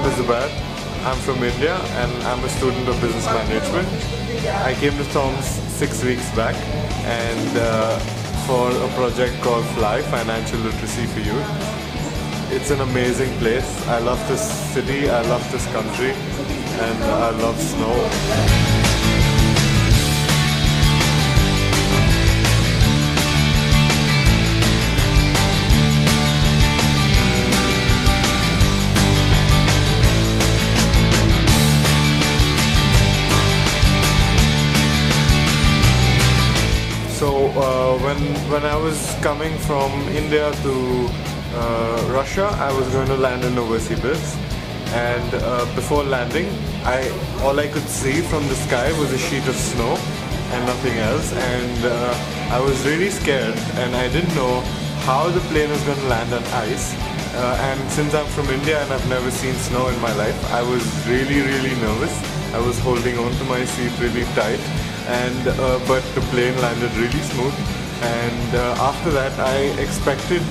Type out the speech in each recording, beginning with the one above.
name is Zubair. I'm from India and I'm a student of business management. I came to Tom's 6 weeks back and for a project called FLY, Financial Literacy for Youth. It's an amazing place. I love this city, I love this country, and I love snow. So when I was coming from India to Russia, I was going to land in Novosibirsk, and before landing, all I could see from the sky was a sheet of snow and nothing else, and I was really scared, and I didn't know how the plane was going to land on ice. And since I'm from India and I've never seen snow in my life, I was really nervous. I was holding on to my seat really tight, and but the plane landed really smooth, and after that I expected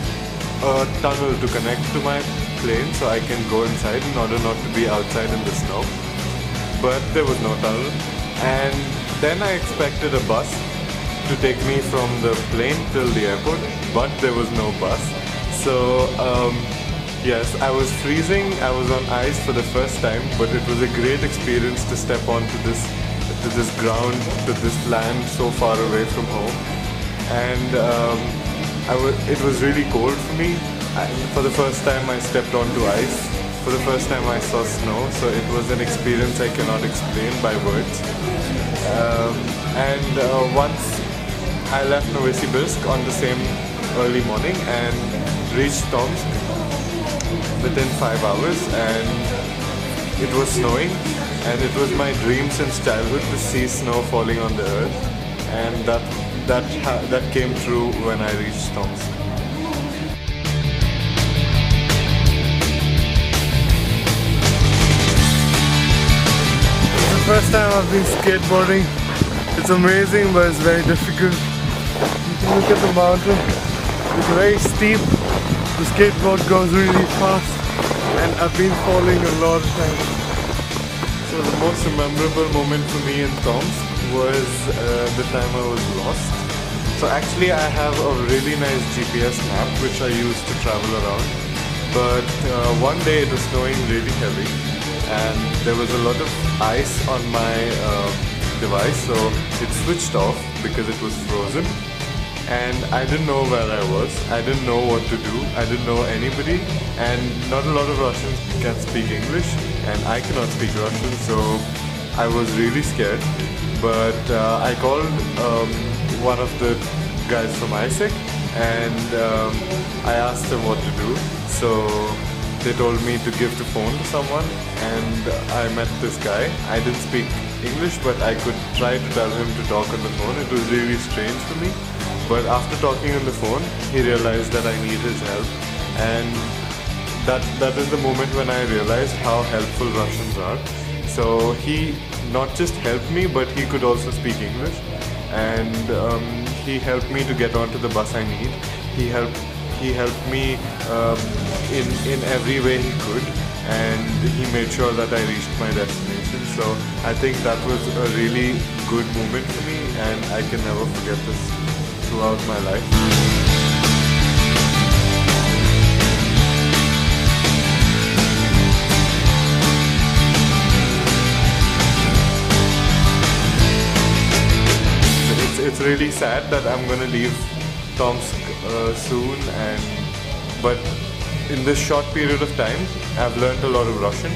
a tunnel to connect to my plane so I can go inside in order not to be outside in the snow, but there was no tunnel. And then I expected a bus to take me from the plane till the airport, but there was no bus. So yes, I was freezing, I was on ice for the first time, but it was a great experience to step onto this ground, to this land so far away from home. And it was really cold for me. For the first time I stepped onto ice. For the first time I saw snow, so it was an experience I cannot explain by words. Once I left Novosibirsk on the same early morning and reached Tomsk within 5 hours, and it was snowing, and it was my dream since childhood to see snow falling on the earth, and that came true when I reached Tomsk. It's the first time I've been skateboarding. It's amazing, but it's very difficult. You can look at the mountain. It's very steep. The skateboard goes really fast, and I've been falling a lot of times. So the most memorable moment for me in Tomsk was the time I was lost. So actually I have a really nice GPS map which I use to travel around. But one day it was snowing really heavy, and there was a lot of ice on my device, so it switched off because it was frozen. And I didn't know where I was, I didn't know what to do, I didn't know anybody, and not a lot of Russians can speak English, and I cannot speak Russian, so I was really scared. But I called one of the guys from ISEC, and I asked them what to do. So they told me to give the phone to someone, and I met this guy. I didn't speak English, but I could try to tell him to talk on the phone. It was really strange for me. But after talking on the phone, he realized that I need his help, and that is the moment when I realized how helpful Russians are. So he not just helped me, but he could also speak English, and he helped me to get onto the bus I need. He helped me in every way he could, and he made sure that I reached my destination. So I think that was a really good moment for me, and I can never forget this throughout my life. It's really sad that I'm gonna leave Tomsk soon, but in this short period of time I've learned a lot of Russian,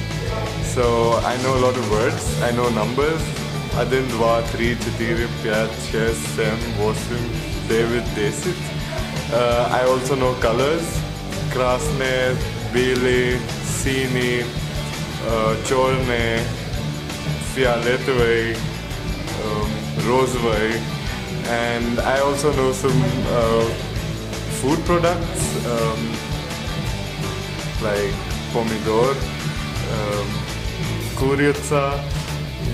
so I know a lot of words, I know numbers. 1, 2, 3, 4, 5, 6, 7, 8, 9, 10. I also know colors: krasne, bele, sini, chorne, fioletowy, rozowy, and I also know some food products like pomidor, kuryatsa,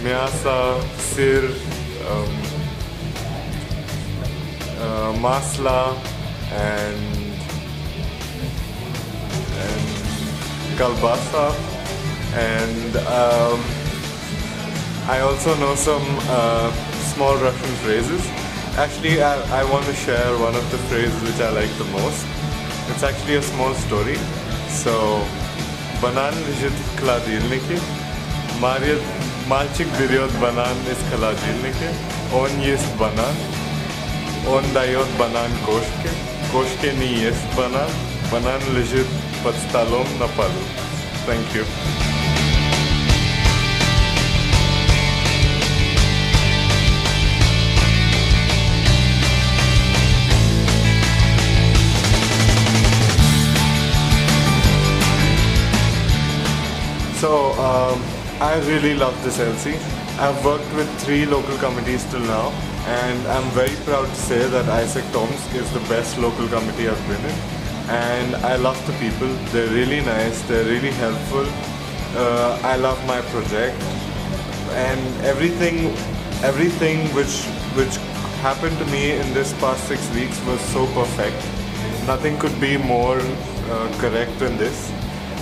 мясо, сыр, masla, and kalbasa, and I also know some small Russian phrases. Actually, I want to share one of the phrases which I like the most. It's actually a small story. So, banan lежит в холодильнике, мальчик берет банан из холодильника, он ест банан, он дает банан кошке, кошке не ест банан, банан лежит под столом на полу. Thank you. So, I really love this LC. I've worked with 3 local committees till now, and I'm very proud to say that Isaac Tomsk is the best local committee I've been in. And I love the people, they're really nice, they're really helpful. I love my project, and everything which happened to me in this past 6 weeks was so perfect. Nothing could be more correct than this.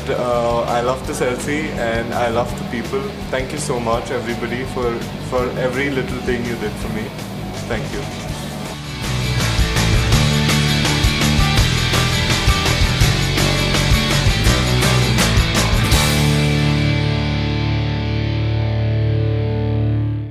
I love this LC and I love the people. Thank you so much everybody for every little thing you did for me. Thank you.